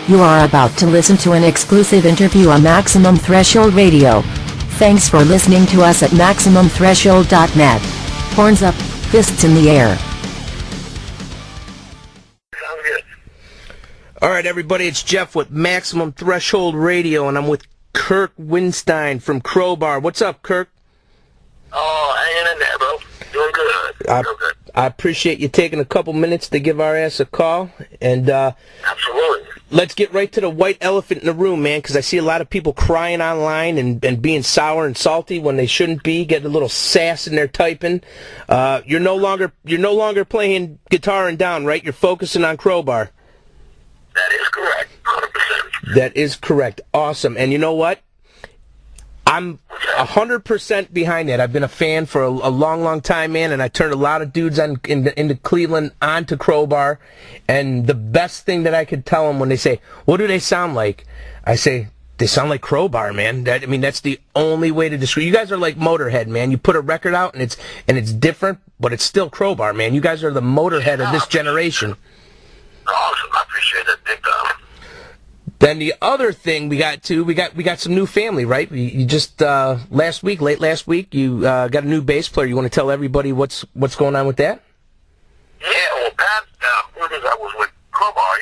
You are about to listen to an exclusive interview on Maximum Threshold Radio. Thanks for listening to us at MaximumThreshold.net. Horns up, fists in the air. Sounds good. All right, everybody, it's Jeff with Maximum Threshold Radio, and I'm with Kirk Windstein from Crowbar. What's up, Kirk? Oh, hanging in there, bro. Doing good. Doing good. I appreciate you taking a couple minutes to give our ass a call, and Absolutely. let's get right to the white elephant in the room, man, because I see a lot of people crying online and being sour and salty when they shouldn't be, getting a little sass in their typing. You're no longer playing guitar and down, right? You're focusing on Crowbar. That is correct. 100%. That is correct. Awesome. And you know what? I'm 100% behind that. I've been a fan for a long, long time, man, and I turned a lot of dudes into Cleveland onto Crowbar. And the best thing that I could tell them when they say, "What do they sound like?" I say, "They sound like Crowbar, man." That's the only way to describe. You guys are like Motorhead, man. You put a record out and it's different, but it's still Crowbar, man. You guys are the Motorhead of this generation. Awesome. I appreciate that big time. Then the other thing we got some new family, right? You just late last week, you got a new bass player. You want to tell everybody what's going on with that? Yeah, well, Pat, I was with Crowbar,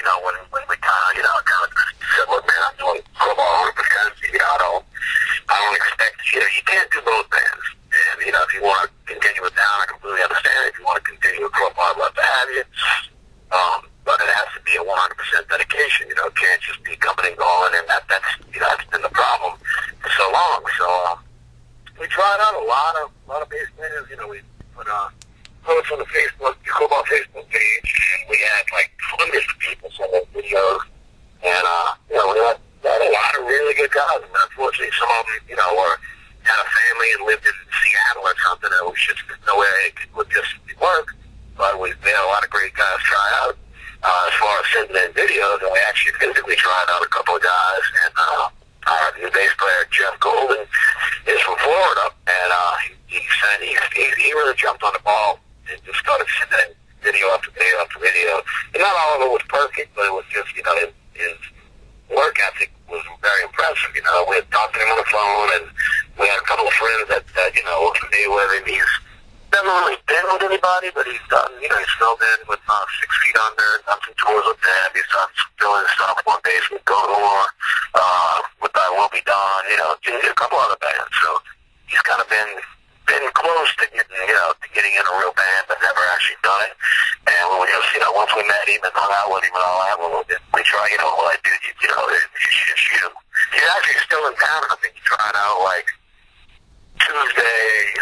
when we kind of said, "Look, man, I'm doing Crowbar 100%. I don't expect, you can't do both bands. And, if you want to continue with Down, I completely understand. If you want to continue with Crowbar, I'd love to have you. But it has to be a 100% dedication. It can't just be coming and going, and that's been the problem for so long. So we tried out a lot of bass players. We put posts on the Crowbar Facebook page, and we had like hundreds of people send us videos, and we had a lot of really good guys. And unfortunately, some of them, had a family and lived in Seattle or something, and it was just no way it would just work. But we had a lot of great guys try out. As far as sending in videos, and we actually physically tried out a couple of guys, and our new bass player, Jeff Golden, is from Florida, and he really jumped on the ball and just started sending video after video after video. And not all of it was perfect, but it was just, his work ethic was very impressive. We had talked to him on the phone, and we had a couple of friends that were familiar with him. He's never really been with anybody, but he's done, he's filled in with 6 Feet Under, done some tours with them. He's done filling stuff one bass with Godor, with I Will Be Done, a couple other bands. So he's kind of been close to getting in a real band, but never actually done it. And when we just, once we met him and hung out with him and all that, we tried, what I did, you should shoot him. He's actually still in town. I think he tried out like Tuesday,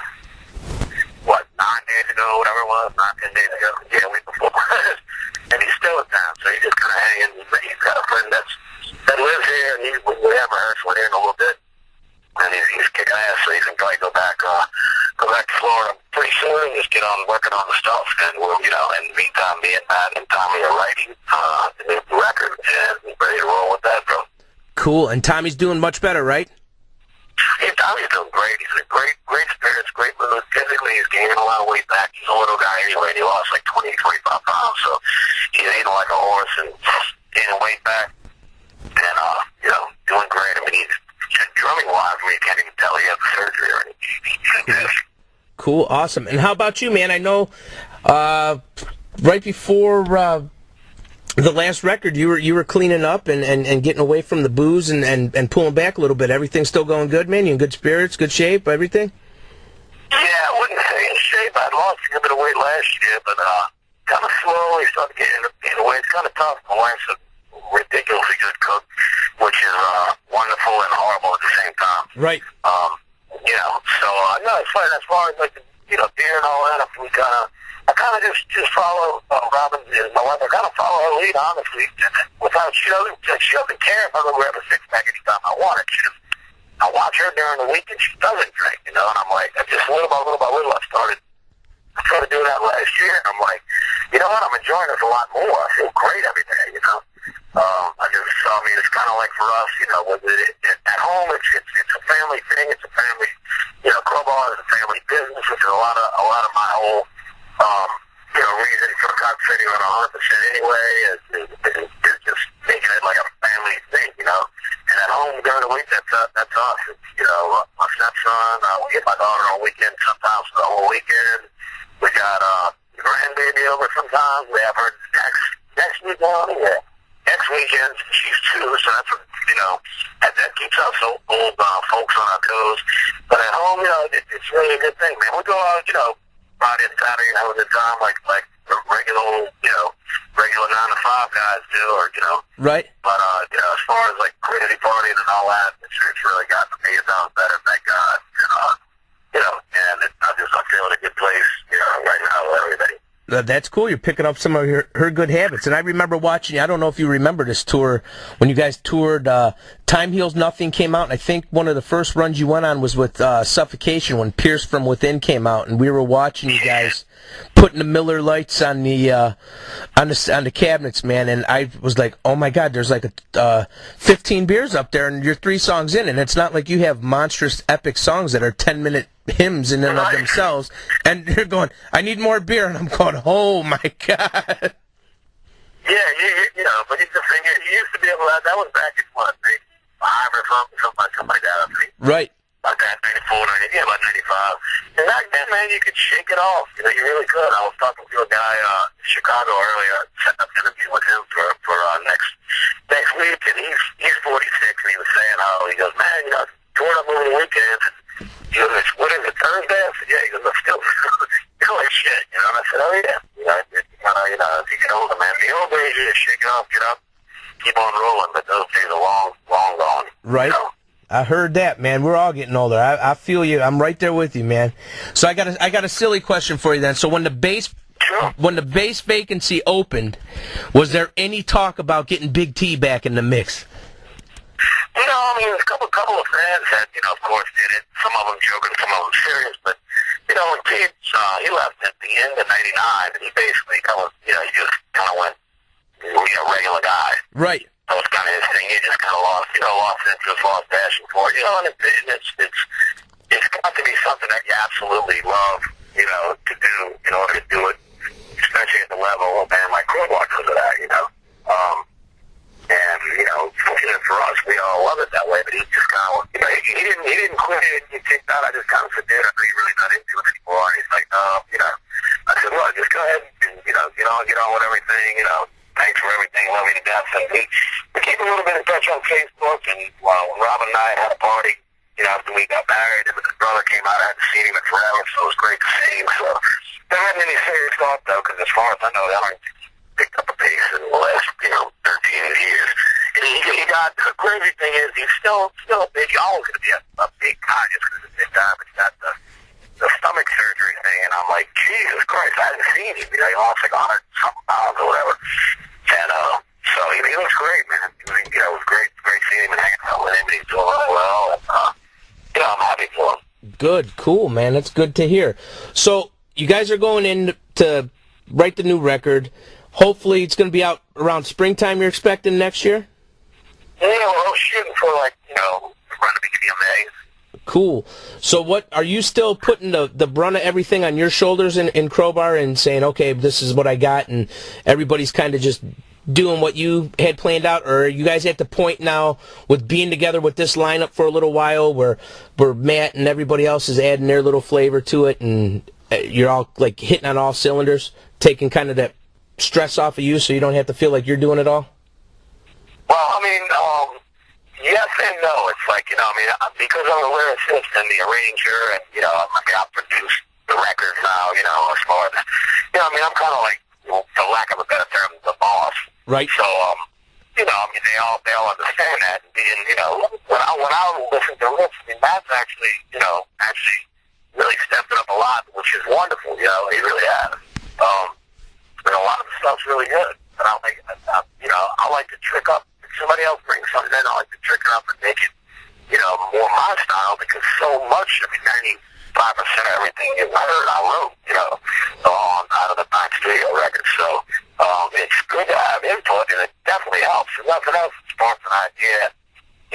9 days ago, whatever it was, 10 days ago, a week before. And he's still in town, so he's just kind of hanging. He's got a friend that lives here, and we have rehearsal here in a little bit. And he's kicking ass, so he's going to probably go back to Florida pretty soon and just get on working on the stuff. And we'll, in the meantime, me and Matt and Tommy are writing the new record, and we're ready to roll with that, bro. Cool, and Tommy's doing much better, right? Yeah, Tommy's doing great. He's in great spirits, great mood. Physically, he's gaining a lot of weight back. He's a little guy anyway, and he lost like 20, 25 pounds. So he's eating like a horse and gaining weight back. And, doing great. I mean, he's drumming-wise, where you can't even tell he had surgery or anything. Cool, awesome. And how about you, man? I know right before the last record, you were cleaning up and getting away from the booze and pulling back a little bit. Everything's still going good, man? You in good spirits, good shape, everything? Yeah, I wouldn't say in shape. I'd lost a bit of weight last year, but kind of slowly started getting away. It's kind of tough. My wife's a ridiculously good cook, which is wonderful and horrible at the same time. Right. So no, it's fine. As far as like beer and all that, I kind of just follow Robin, my wife. I kind of follow her lead, honestly. Without she doesn't care if I go grab a six-pack anytime I want it. I watch her during the week and she doesn't drink, and I'm like, just little by little, I started doing that last year, and I'm like, you know what? I'm enjoying this a lot more. I feel great every day, it's kind of like for us, at home, it's a family thing. It's a family, Crowbar is a family business, which is a lot of my whole, reason for concentrating on 100% anyway is just making it like a family point, that's us. It's, you know, my stepson, we get my daughter on weekends sometimes for the whole weekend. We got grandbaby over sometimes. We have her next weekend. Yeah. Next weekend, she's 2, so that's, you know, that keeps us old folks on our toes. But at home, you know, it's really a good thing, man. We go out, you know, Friday and Saturday and have a good time like regular, you know, regular 9-to-5 guys do, or, you know. Right. But, you know, as far as, like, crazy partying and all that, it's really gotten to me. It sounds better, thank God. And, you know, and I feel in a good place, you know, right now with everything. That's cool. You're picking up some of her good habits. And I remember watching, I don't know if you remember this tour, when you guys toured, Time Heals Nothing came out, and I think one of the first runs you went on was with Suffocation when Pierce From Within came out, and we were watching you guys putting the Miller Lights on the cabinets, man, and I was like, oh my God, there's like 15 beers up there, and you're 3 songs in, and it's not like you have monstrous epic songs that are 10-minute hymns in and of themselves, and you're going, I need more beer, and I'm going, oh my God. Yeah, you know, but the thing is, you used to be able to, that was back in what, 95 or something like that, I think. Right. About that, 94, 90, yeah, about 95. And back then, man, you could shake it off. You know, you really could. I was talking to a guy in Chicago earlier, setting up an interview with him for next week, and he's 46, and he was saying how, he goes, man, you know, touring up over the weekend, and he goes, what is it, Thursday? I said, yeah. He goes, I'm still like shit, you know, and I said, oh, yeah. You know, it's kind of, you know, as you get older, man, the old days, you just shake it off, get up, keep on rolling, but those days are long, long gone. Right. You know? I heard that, man. We're all getting older. I feel you. I'm right there with you, man. So I got a silly question for you then. So when the bass vacancy opened, was there any talk about getting Big T back in the mix? You know, I mean, a couple of fans that, you know, of course, did it. Some of them joking, some of them serious. But, you know, when Pete, he left at the end of '99, and he basically kind of, you know, he just kind of went, you know, regular guy. Right. That was kind of his thing. He just kind of lost interest, lost passion for it. You know, and it's got to be something that you absolutely love, you know, to do in order to do it, especially at the level of a band like Crowbar because of that, you know. And, you know, fortunate for us, we all love it that way, but he just kind of, you know, he didn't quit it. He kicked out. I just kind of said, dude, I know you're really not into it anymore. And he's like, no, you know. I said, look, just go ahead and, you know, get on with everything, you know. Thanks for everything, love you to death. And we keep a little bit in touch on Facebook, and when Robin and I had a party, you know, after we got married, and his brother came out, I hadn't seen him in forever, so it was great to see him. So there wasn't any serious thought, though, because as far as I know, they haven't picked up a pace in the last, you know, 13 years. And he got, the crazy thing is, he's still a big, he's always going to be a big guy just because he's a big guy, but he got the stomach surgery thing, and I'm like, Jesus Christ, I hadn't seen him. You know, he lost like 100-something pounds or whatever. And so he looks great, man. You know, it was great seeing him and hanging out with him, and he's doing well. And, you know, I'm happy for him. Good, cool, man. That's good to hear. So you guys are going in to write the new record. Hopefully it's going to be out around springtime you're expecting next year? Yeah, we're shooting for, like, you know, around the beginning of May. Cool. So what, are you still putting the brunt of everything on your shoulders in Crowbar and saying, okay, this is what I got, and everybody's kind of just doing what you had planned out, or are you guys at the point now with being together with this lineup for a little while where Matt and everybody else is adding their little flavor to it, and you're all like hitting on all cylinders, taking kind of that stress off of you so you don't have to feel like you're doing it all? Well, I mean, yes and no. It's like, you know, I mean, because I'm a lyricist and the arranger, and, you know, I mean, I produce the records now, you know, as far as, you know, I mean, I'm kind of like, well, for lack of a better term, the boss. Right. So, you know, I mean, they all understand that. And being, you know, when I listen to riffs, I mean, Matt's actually really stepped it up a lot, which is wonderful. You know, he really has. And a lot of the stuff's really good. But you know, I like to trick up. If somebody else brings something in, I like to trick it up and make it, you know, more my style, because so much, I mean, 95% of everything you heard, I wrote, you know, out of the back studio records. So it's good to have input, and it definitely helps. If nothing else, it sparks an idea.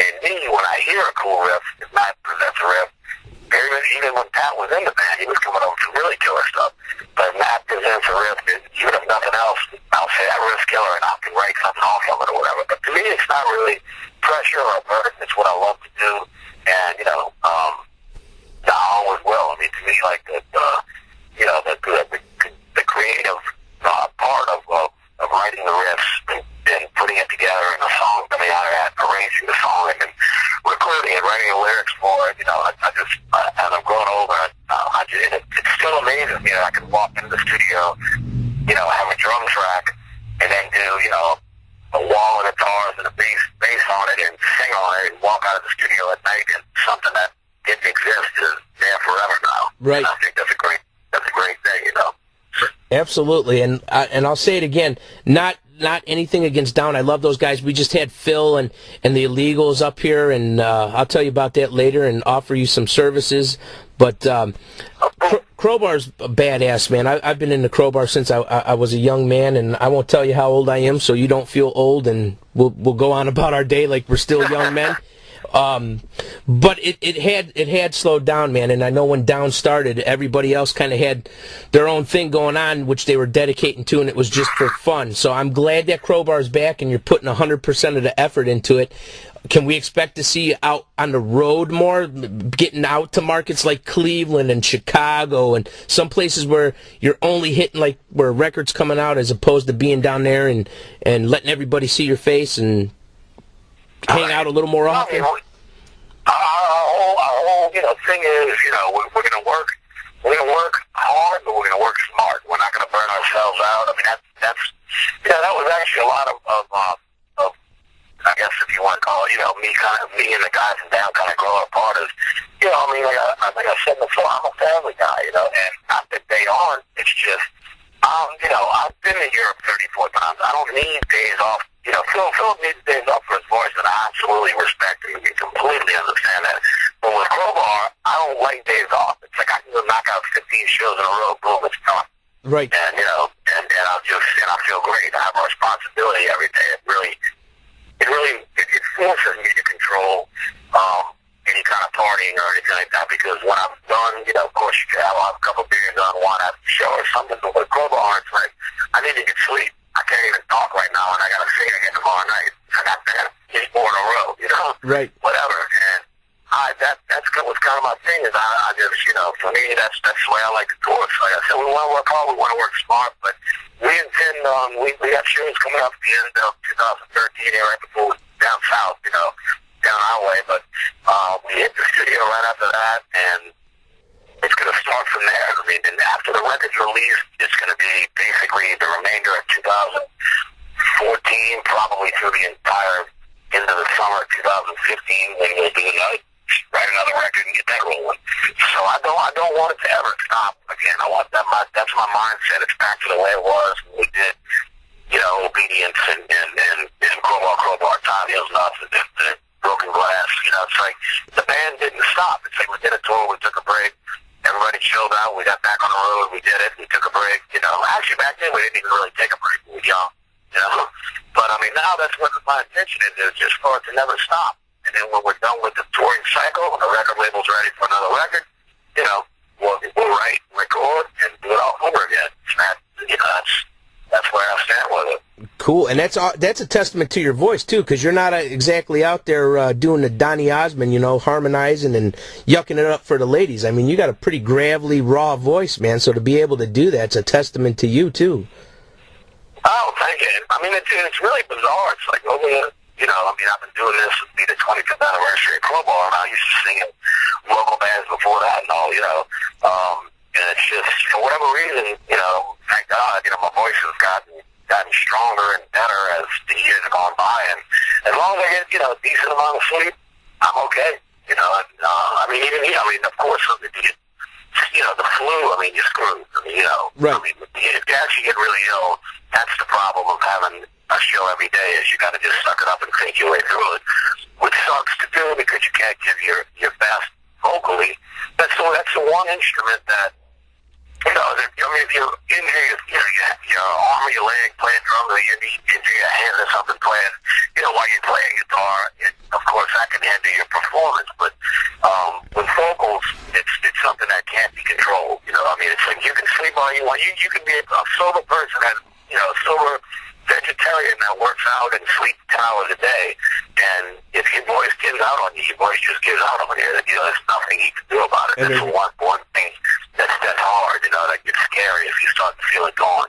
And me, when I hear a cool riff, if Matt presents a riff, even when Pat was in the band, he was coming over to really killer stuff. But Matt presents a riff, and even if nothing else, I'll say that riff's killer, and I can write something off of it or whatever. But to me, it's not really pressure or burden. It's what I love to do, and I always will. I mean, to me, like the creative part of writing the riffs and putting it together and the song coming out of that, arranging the song and recording it, writing the lyrics for it. As I'm growing older, it still amazes me that I can walk into the studio, have a drum track, and then do, a wall of guitars and a bass on it and sing on it and walk out of the studio at night and something that didn't exist is there forever now. Right. And I think that's a great thing, Absolutely, and I'll say it again, not anything against Down. I love those guys. We just had Phil and the Illegals up here, and I'll tell you about that later and offer you some services. But Crowbar's a badass, man. I've been in the Crowbar since I was a young man, and I won't tell you how old I am, so you don't feel old, and we'll go on about our day like we're still young men. But it had slowed down, man, and I know when Down started, everybody else kind of had their own thing going on, which they were dedicating to, and it was just for fun. So I'm glad that Crowbar's back, and you're putting 100% of the effort into it. Can we expect to see you out on the road more, getting out to markets like Cleveland and Chicago and some places where you're only hitting like where a record's coming out as opposed to being down there and letting everybody see your face and hang out a little more often? Our whole thing is, we're going to work hard, but we're going to work smart. We're not going to burn ourselves out. I mean, that was actually a lot of I guess if you want to call it, me and the guys in Down kind of growing apart is, I think I said before, I'm a family guy, and not that they aren't. It's just, I've been in Europe 34 times. I don't need days off. Phil needs days off for his voice, and I absolutely respect him. You completely understand that. But with Crowbar, I don't like days off. It's like I can go knock out 15 shows in a row, boom, it's done. Right. And, I feel great. I have a responsibility every day. It forces me to control any kind of partying or anything like that, because when I'm done, of course you can have a couple beers on one after the show or something, but with Crowbar, it's like, I need to get sleep. I can't even talk right now, and I got to sing again tomorrow night. I got to get 4 in a row, Right. Whatever. And that's what's kind of my thing is I just, for me, that's the way I like to tour. So like I said, we want to work hard, we want to work smart, but we intend on, we have shows coming up at the end of 2013 here right before down south, down our way, but we hit the studio right after that, and it's going to start from there. I mean, and after the record's released, it's going to be basically the remainder of 2014, probably through the entire end of the summer of 2015, when we'll do the night, write another record and get that rolling. So I don't want it to ever stop again. I want that's my mindset. It's back to the way it was when we did, Obedience and Crowbar, Time Heals Nuts, and Broken Glass. It's like the band didn't stop. It's like we did a tour, we took a break. Everybody chilled out. We got back on the road. We did it. We took a break. Actually back then we didn't even really take a break. We were young, But I mean, now that's what my intention is just for it to never stop. And then when we're done with the touring cycle, when the record label's ready for another record, we'll write, record, and do it all over again. That's where I stand with it. Cool, and that's a testament to your voice too, because you're not exactly out there doing the Donny Osmond, harmonizing and yucking it up for the ladies. I mean, you got a pretty gravelly, raw voice, man. So to be able to do that's a testament to you too. Oh, thank you. I mean, it's really bizarre. It's like over the, I've been doing this. It'll be the 25th anniversary of Crowbar, and I used to sing in local bands before that and all, and it's just for whatever reason, thank God, my voice has gotten stronger and better as the years have gone by, and as long as I get, a decent amount of sleep, I'm okay. Of course, if you get, the flu, you're screwed. Right. If you actually get really ill, that's the problem of having a show every day, is you got to just suck it up and think your way through it, which sucks to do because you can't give your best vocally. That's the one instrument that You know, if you injure your arm or your leg playing drums, or you injure your hand or something playing, while you're playing guitar, of course that can hinder your performance. But with vocals, it's something that can't be controlled. It's like you can sleep all you want. You can be a sober person and a sober vegetarian that works out and sleeps 10 hours a day, and if your voice gives out on you, your voice just gives out on you. There's nothing you can do about it. That's one thing that's hard. That gets scary if you start to feel it gone.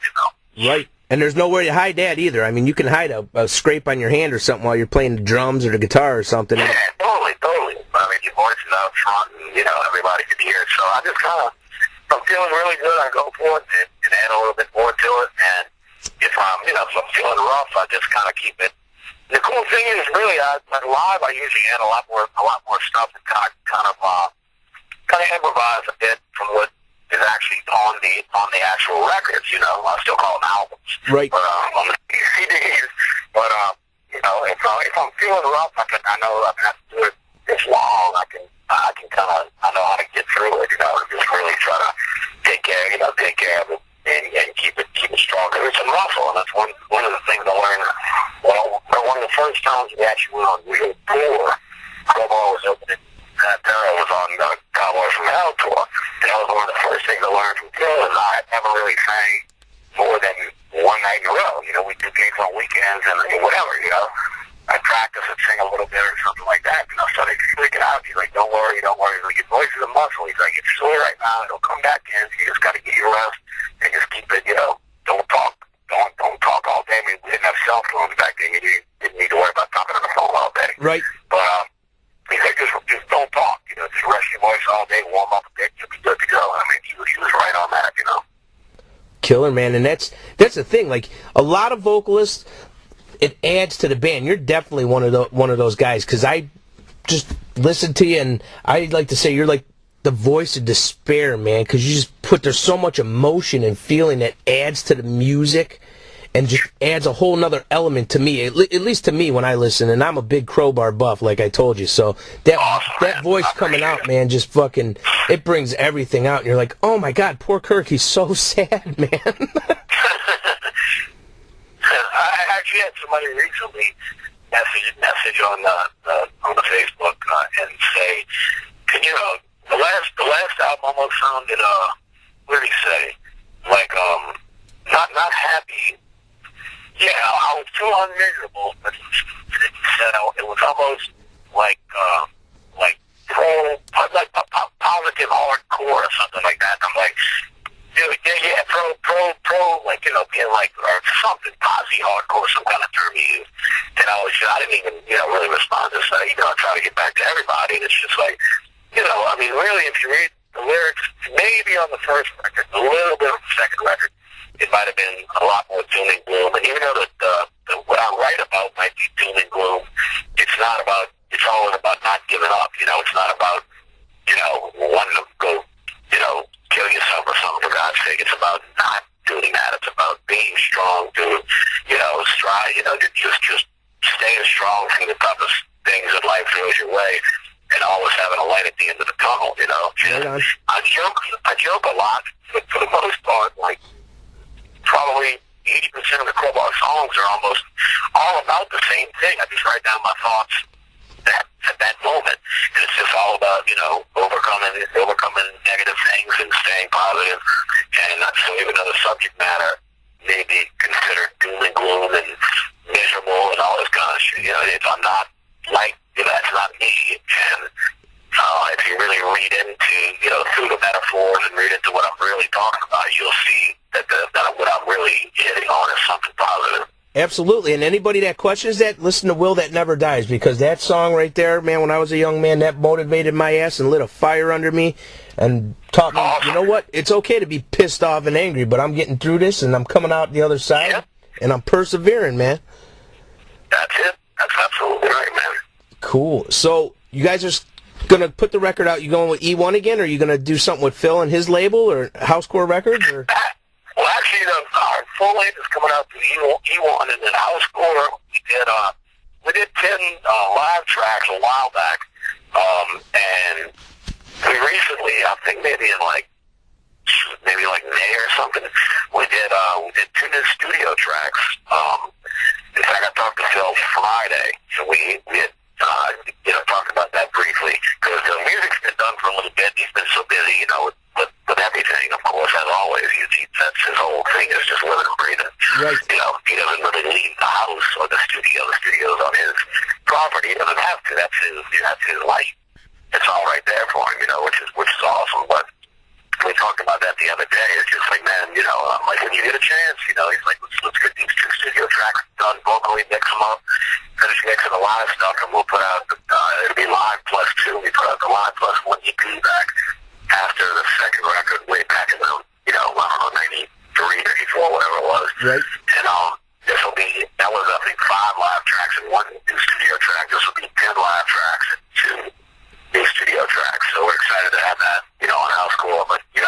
Right. And there's nowhere to hide that either. I mean, you can hide a scrape on your hand or something while you're playing the drums or the guitar or something. Yeah, totally. I mean, your voice is out front, and everybody can hear it. So I just I'm feeling really good. I go for it and add a little bit more to it, and if I'm feeling rough, I just kind of keep it. The cool thing is, really, live, I usually add a lot more stuff and kind of improvise a bit from what is actually on the actual records. I still call them albums, right? But on the CDs. But if I'm feeling rough, I know I have to do it this long. I know how to get through it. Just really try to take care of it. And keep it strong, because it's a muscle, and that's one of the things I learned. Well, one of the first times we actually went on real tour, Crowbar was opening. Tara was on the Cowboys from Hell tour, and that was one of the first things I learned from Phil. Is I never really sang more than one night in a row. We do gigs on weekends and whatever. I practice and sing a little bit or something like that. So they freak it out. He's like, don't worry. He's like, your voice is a muscle. He's like, it's sore right now. It'll come back in. You just got to get your rest and just keep it. Don't talk all day. I mean, we didn't have cell phones back then. You didn't need to worry about talking on the phone all day. Right. But he's like, just don't talk. Just rest your voice all day, warm up a bit, you'll be good to go. I mean, he was right on that. Killer, man, and that's the thing. Like a lot of vocalists, it adds to the band. You're definitely one of those guys, because I just listen to you, and I like to say you're like the voice of despair, man, because there's so much emotion and feeling that adds to the music, and just adds a whole nother element to me, at least to me when I listen. And I'm a big Crowbar buff, like I told you. So that voice coming out, man, just fucking, it brings everything out. And you're like, oh my God, poor Kirk, he's so sad, man. I actually had somebody recently message on the Facebook and say, the last album almost sounded what did he say? Like not happy. Yeah, I was too unmiserable, but he said it was almost like positive hardcore or something like that. And I'm like, dude, yeah, pro, like, being like, or something, posse hardcore, some kind of term he used. And I didn't even, really respond to say, try to get back to everybody. And it's just like, I mean, really, if you read the lyrics, maybe on the first record, a little bit on the second record, it might have been a lot more doom and gloom. And even though what I write about might be doom and gloom, it's always about not giving up. It's not about, wanting to go, kill yourself or something, for God's sake. It's about not doing that. It's about being strong, dude. Strive, just staying strong through the toughest things that life throws your way, and always having a light at the end of the tunnel, Right. I joke a lot, but for the most part, like, probably 80% of the Crowbar songs are almost all about the same thing. I just write down my thoughts at that moment, and it's just all about, overcoming negative things and staying positive, and not so even though the subject matter may be considered doom and gloom and miserable and all this kind of shit, if I'm not like, that's not me. And if you really read into, through the metaphors and read into what I'm really talking about, you'll see that what I'm really hitting on is something positive. Absolutely, and anybody that questions that, listen to Will That Never Dies, because that song right there, man, when I was a young man, that motivated my ass and lit a fire under me and taught me, you know what, it's okay to be pissed off and angry, but I'm getting through this and I'm coming out the other side, and I'm persevering, man. That's it. That's absolutely right, man. Cool. So, you guys are going to put the record out, you going with E1 again, or are you going to do something with Phil and his label, or Housecore Records, or? Well, actually, our full length is coming out through E1, and then Housecore, we did 10 live tracks a while back, and we recently, I think maybe in like until Friday. So we had, talked about that briefly, because the music's been done for a little bit. He's been so busy, with everything, of course, as always. That's his whole thing, is just living and breathing. Right. He doesn't really leave the house or the studio. The studio's on his property. He doesn't have to. That's his life. It's all right there for him, which is awesome. But we talked about that the other day. It's just like, man, like when you get a chance, he's like, let's get these 2 studio tracks done vocally, mix them up, finish mixing the live stuff, and we'll put out it'll be live plus 2. We put out the live plus 1 EP back after the second record, way back in the, I don't know, 93, 94, whatever it was. Right. And that was, I think, 5 live tracks and 1 new studio track. This will be 10 live tracks and 2 new studio tracks. So we're excited to have that, on House Cool. But, and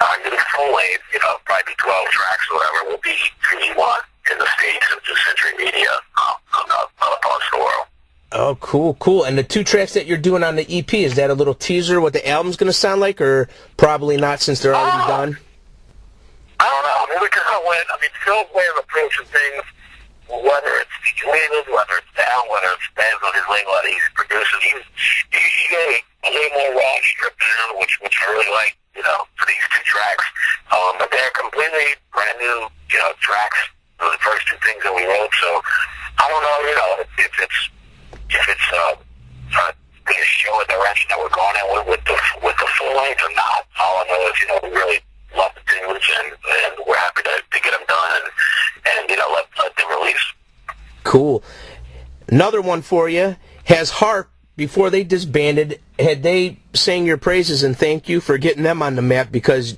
our new full length, probably 12 tracks or whatever, will be 1 in the States and to Century Media on other parts of the world. Oh, cool. And the 2 tracks that you're doing on the EP, is that a little teaser what the album's going to sound like, or probably not since they're already done? I don't know. Phil's way of approaching things, whether it's featured, whether it's down, whether it's bands on his label that he's producing, he's getting a little more raw, stripped down, which I really like, for these 2 tracks. But they're completely brand new, tracks. Those are the first 2 things that we wrote. So I don't know, if it's going to show a direction that we're going in with the full length or not. All I know is, we really love the tunes and we're happy to get them done and let them release. Cool. Another one for you. Has Harp, before they disbanded, had they sang your praises and thank you for getting them on the map? Because,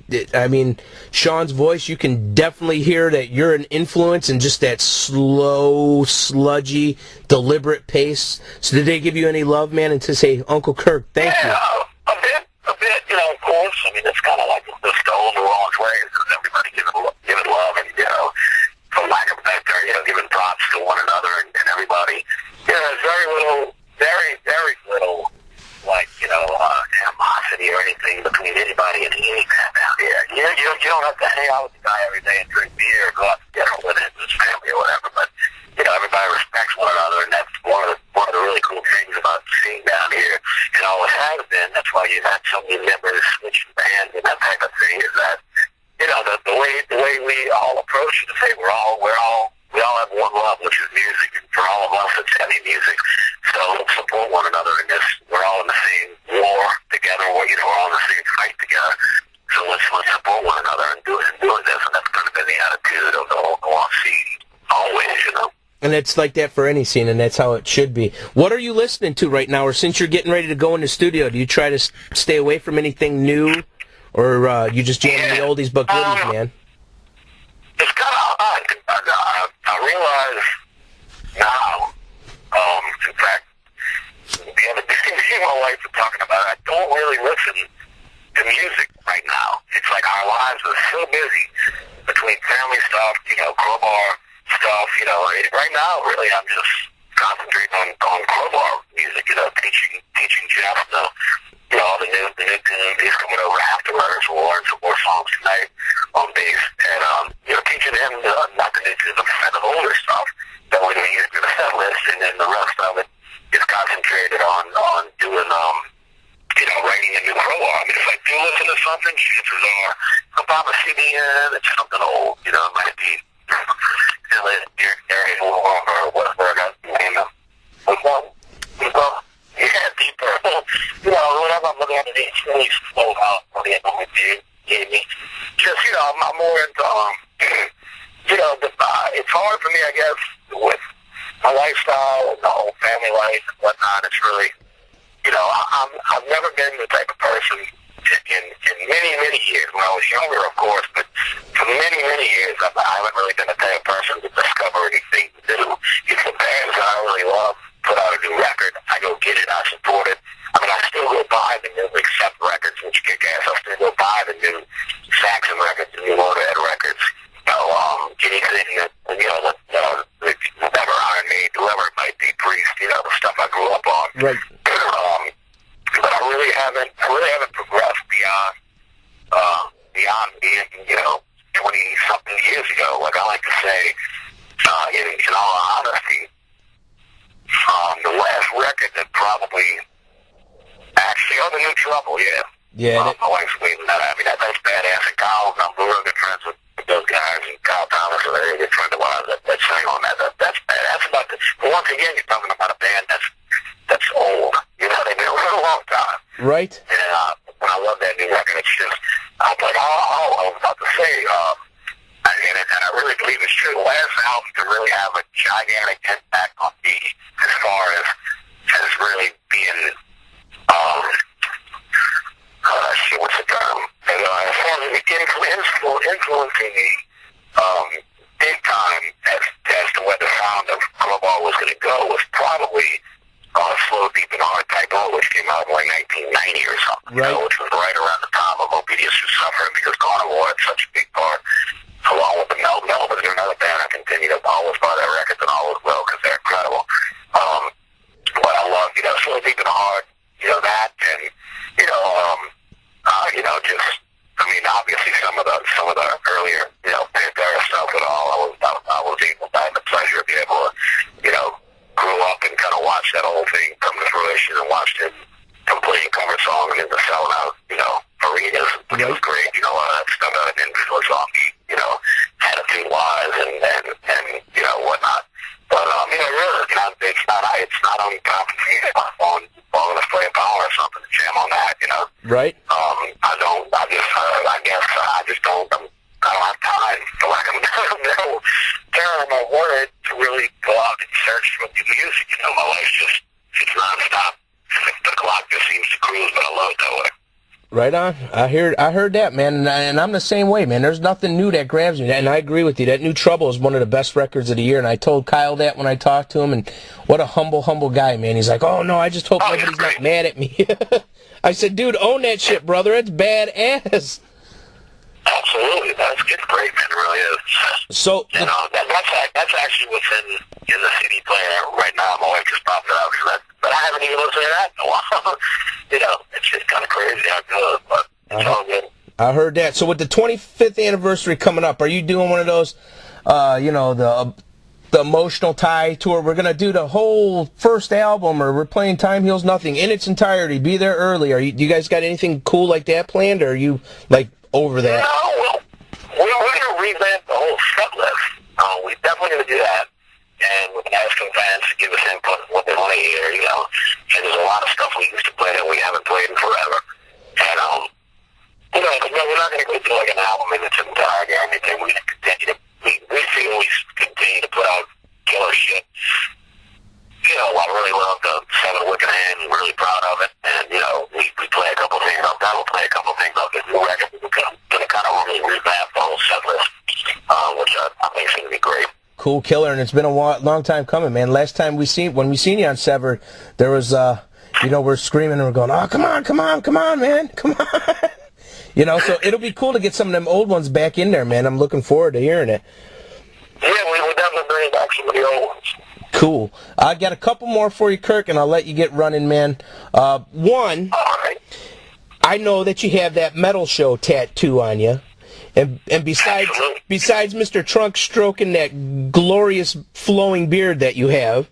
Sean's voice, you can definitely hear that you're an influence in just that slow, sludgy, deliberate pace. So did they give you any love, man, and to say, Uncle Kirk, thank you? A bit, of course. It's kind of like the Stones or Ron's way. Everybody giving love and, for lack of a better term, giving props to one another and everybody. There's very little, animosity or anything between anybody and any band down here. You don't have to hang out with the guy every day and drink beer or go out to dinner with his family or whatever, but, everybody respects one another, and that's one of the really cool things about seeing down here, and always has been. That's why you've had so many members switching bands and that type of thing, is that, the way we all approach it, to say we all have one love, which is music, and for all of us, it's heavy music. So let's support one another in this. We're all in the same war together. We're all in the same fight together. So let's support one another and doing this. And that's kind of been the attitude of the whole scene always, And it's like that for any scene, and that's how it should be. What are you listening to right now? Or since you're getting ready to go in the studio, do you try to stay away from anything new, or you just jam the oldies but goodies, man? It's kind of odd. I realize now, in fact, the other day, me and my wife were talking about it. I don't really listen to music right now. It's like our lives are so busy between family stuff, Crowbar stuff, right now, really, I'm just concentrating on Crowbar music, teaching Jeff all the new tunes. He's coming over afterwards. We'll learn some more songs tonight on bass, and teaching him not the new tunes, the older stuff that we're going to use in the set list, and then the rest of it is concentrated on doing writing a new Crowbar. If I do listen to something, chances are I'll pop a CD in. It's something old, it might be or whatever I got to name them. Deeper. Whenever I'm looking at it, it's really slow out on the end of my gave me. Just, I'm more into, it's hard for me, I guess, with my lifestyle and the whole family life and whatnot. It's really, I've never been the type of person in many, many years, when I was younger, of course, but for many, many years, I haven't really been the type of person to discover anything new. If the bands that I really love put out a new record, I go get it, I support it. I still go buy the new Accept records, which kick ass. I still go buy the new Saxon records, the new Motorhead records, anything that, whatever Iron Maiden, whoever it might be, Priest, the stuff I grew up on. Right. But I really haven't progressed beyond being, 20-something years ago. Like I like to say, in all couple, yeah. Yeah. My wife's waiting that. I mean, that's badass. And Kyle, I'm real good friends with those guys, and Kyle Thomas, a very good friend of ours that sang on that. That's badass. But once again, you're talking about a band that's old. You know, they've been around a long time. Right. And I love that new record. It's just, I was about to say, and I really believe it's true. The last album can really have a gigantic impact on me as far as really being, what's the term? And, as far as influencing me big time as to where the sound of Crowbar was going to go was probably Slow, Deep, and Hard Type O, which came out in like 1990 or something, right. Which was right around the time of Obedience to Suffering, because Carnivore had such a big part, along with the Melvins. They're another band I continue to always buy their records and all as well, because they're incredible. But I love, Slow, Deep, and Hard, that, and, just, I mean, obviously some of the earlier, Pantera stuff and all, I was able to have the pleasure of being able to, grew up and kind of watched that whole thing come to fruition and watched him completing cover songs and selling out, arenas, which was great, that stuff out of influence on me, attitude-wise and whatnot. But, really, it's not uncomplicated. On Ball of Flame Power or something to jam on that, Right. I don't have time, for lack of no term or word, to really go out and search for new music. My life's it's nonstop. The clock just seems to cruise, but I love it that way. Right on. I heard that, man, and I'm the same way, man. There's nothing new that grabs me, and I agree with you. That New Trouble is one of the best records of the year, and I told Kyle that when I talked to him, and what a humble guy, man. He's like, oh, no, I just hope nobody's not mad at me. I said, dude, own that shit, brother. It's badass. Absolutely. It's great, man. It really is. So, that's actually what's in the CD player right now. My wife just popped it out, but I haven't even listened to that in a while. It's just kind of crazy how good, but it's all good. I heard that. So with the 25th anniversary coming up, are you doing one of those, the emotional tie tour? We're going to do the whole first album, or we're playing Time Heals Nothing in its entirety. Be there early. Do you guys got anything cool like that planned, or are you, over that? No, we're going to revamp the whole set list. We're definitely going to do that. And we're going to ask some fans to give us input on what they want to hear, And there's a lot of stuff we used to play that we haven't played in forever. And, we're not going to go through like an album in its entirety or anything. We continue to, we feel we continue to put out killer shit. I really love the Seven Wicked Hand. I'm really proud of it. And, we play a couple things up. We'll play a couple things up. This new record, we're going to kind of really revamp the whole set list, which I think is going to be great. Cool, killer, and it's been a long time coming, man. Last time when we seen you on Severed, there was, we're screaming and we're going, oh, come on, man, come on. So it'll be cool to get some of them old ones back in there, man. I'm looking forward to hearing it. Yeah, we'll definitely bring back some of the old ones. Cool. I got a couple more for you, Kirk, and I'll let you get running, man. One, I know that you have that Metal Show tattoo on you. And besides Mr. Trunk stroking that glorious flowing beard that you have,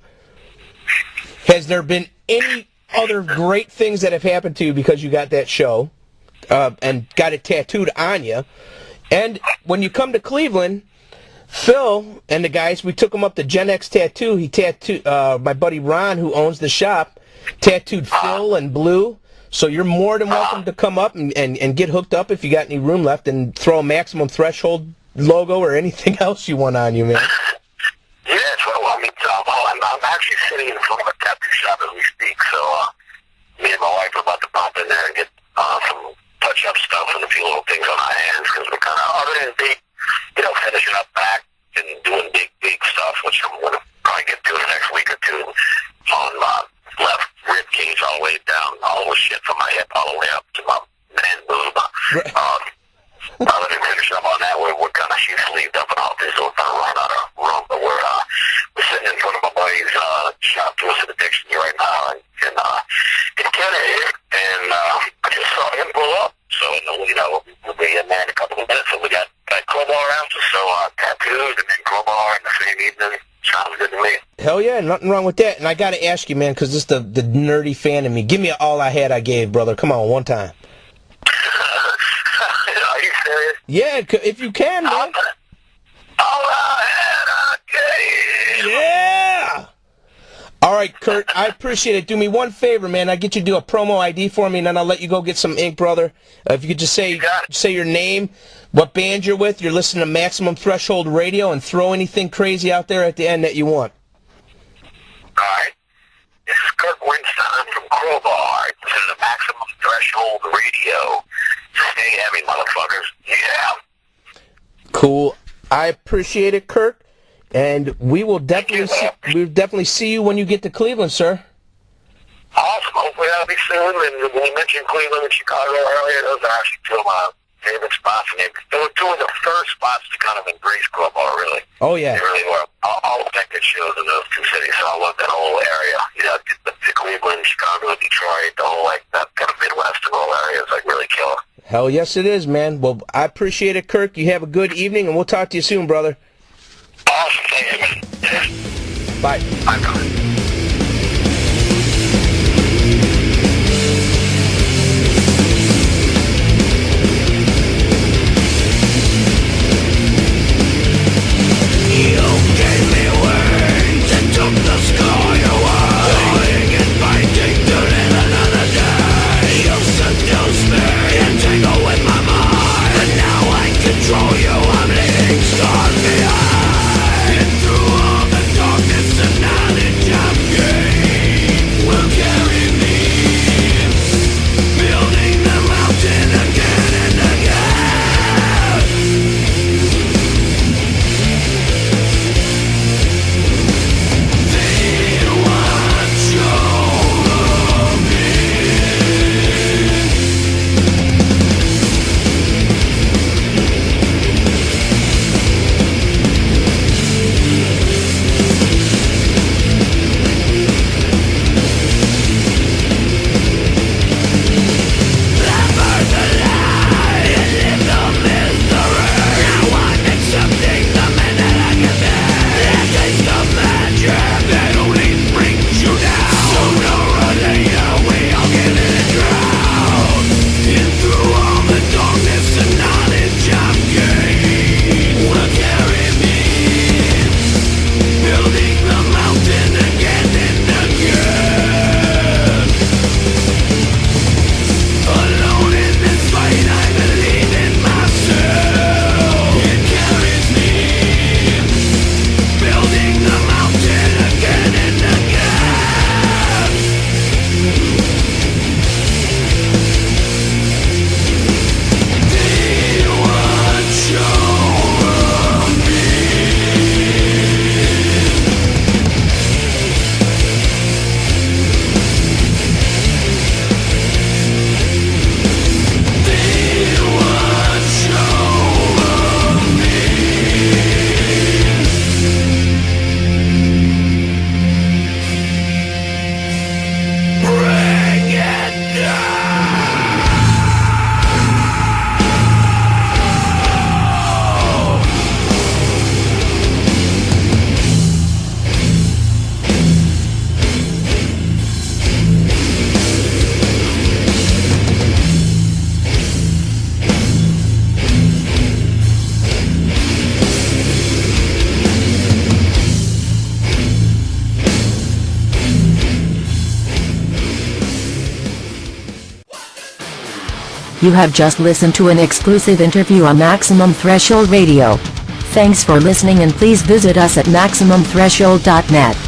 has there been any other great things that have happened to you because you got that show and got it tattooed on you? And when you come to Cleveland, Phil and the guys, we took him up to Gen X Tattoo. He tattooed, my buddy Ron, who owns the shop, tattooed Phil and Blue. So you're more than welcome to come up and get hooked up if you got any room left, and throw a Maximum Threshold logo or anything else you want on you, man. Yes, well, I'm actually sitting in front of a tattoo shop as we speak, so me and my wife are about to pop in there and get some touch-up stuff and a few little things on our hands, because we're kind of, other than big, finishing up back and doing big stuff, which I'm going to probably get to in the next week or two, on left rib cage all the way down, all the shit from my hip all the way up to my man boob. Right. Other than finishing up on that, we're kind of sleeved up and all this, so we're kind of running out of room, but we're sitting in front of my buddy's shop, Twisted Addiction right now, and it's kind of here, and I just saw him pull up, so we'll be in there in a couple of minutes, and we got Crowbar after, so tattooed, and then Crowbar in the same evening. Sounds good to me. Hell yeah, nothing wrong with that. And I got to ask you, man, because this is the nerdy fan in me. Give me all I had, I gave, brother. Come on, one time. Are you serious? Yeah, if you can, man. All I had, I gave. Yeah. All right, Kurt, I appreciate it. Do me one favor, man. I get you to do a promo ID for me, and then I'll let you go get some ink, brother. If you could just say your name, what band you're with, you're listening to Maximum Threshold Radio, and throw anything crazy out there at the end that you want. All right. This is Kirk Windstein from Crowbar. It's in the Maximum Threshold Radio. Stay heavy, motherfuckers. Yeah. Cool. I appreciate it, Kirk. And we will definitely see you when you get to Cleveland, sir. Awesome. Hopefully that'll be soon. And when you mentioned Cleveland and Chicago earlier, those are actually two of my favorite spots. And they were two of the first spots to kind of embrace Crowbar, really. Oh, yeah. They really were. All effective shows in those two cities, so I love that whole area. You know, the Cleveland, Chicago, Detroit, the whole, like, that kind of Midwestern whole area is, like, really killer. Hell yes, it is, man. Well, I appreciate it, Kirk. You have a good evening, and we'll talk to you soon, brother. Awesome. Thanks. Bye. Bye, brother. You have just listened to an exclusive interview on Maximum Threshold Radio. Thanks for listening, and please visit us at MaximumThreshold.net.